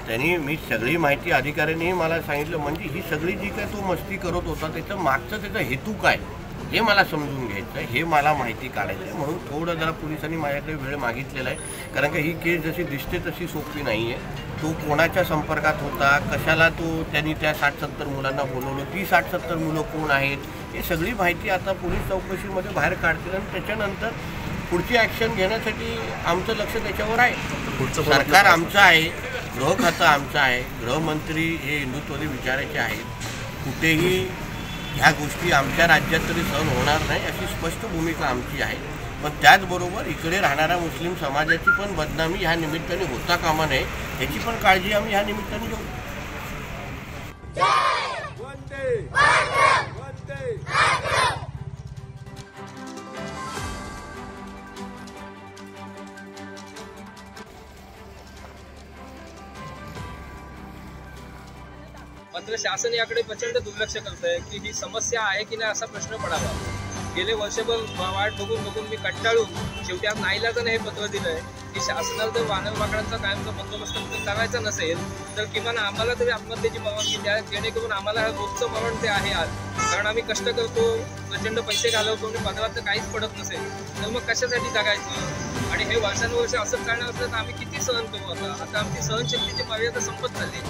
त्यांनी मी सगळी माहिती अधिकाऱ्यांनी मला सांगितलं, म्हणजे ही सगळी जी काय तो मस्ती करत होता त्याचं मागचं त्याचा हेतू काय हे मला समजून घ्यायचं आहे, हे मला माहिती काढायचं आहे. म्हणून थोडं जरा पोलिसांनी माझ्याकडे वेळ मागितलेला आहे, कारण का ही केस जशी दिसते तशी सोपी नाही आहे. तो कोणाच्या संपर्कात होता, कशाला त्यांनी त्या 60-70 मुलांना बोलवलं, ती 60-70 मुलं कोण आहेत, हे सगळी माहिती आता पोलीस चौकशीमध्ये बाहेर काढतील आणि त्याच्यानंतर पुढची ॲक्शन घेण्यासाठी आमचं लक्ष त्याच्यावर आहे. सरकार आमचं आहे, गृह खातं आमचं आहे, गृहमंत्री हे हिंदुत्ववादी विचारायचे आहेत. कुठेही ह्या गोष्टी आमच्या राज्यात तरी सहन होणार नाही अशी स्पष्ट भूमिका आमची आहे. पण त्याचबरोबर इकडे राहणाऱ्या मुस्लिम समाजाची पण बदनामी ह्या निमित्ताने होता कामा नये याची पण काळजी आम्ही ह्या निमित्ताने घेऊ. मात्र शासन याकडे प्रचंड दुर्लक्ष करत आहे की ही समस्या आहे की नाही असा प्रश्न पडावा. गेले वर्षभर वाट बघून मी कंटाळून शेवटी आज नाईलाजाने हे पत्र दिलं आहे की शासनाला जर वानर वाकडांचा कायमचा बंदोबस्त करायचा नसेल तर किमान आम्हाला तरी आत्महत्येची परवानगी द्या, जेणेकरून आम्हाला रोजचं मरण ते आहे आज. कारण आम्ही कष्ट करतो, प्रचंड पैसे घालवतो आणि पदरात तर काहीच पडत नसेल तर मग कशासाठी जगायचं. आणि हे वर्षानुवर्ष असं चालणार असलं तर आम्ही किती सहन करू. आता आमची सहनशक्तीची मर्यादा संपत चालली.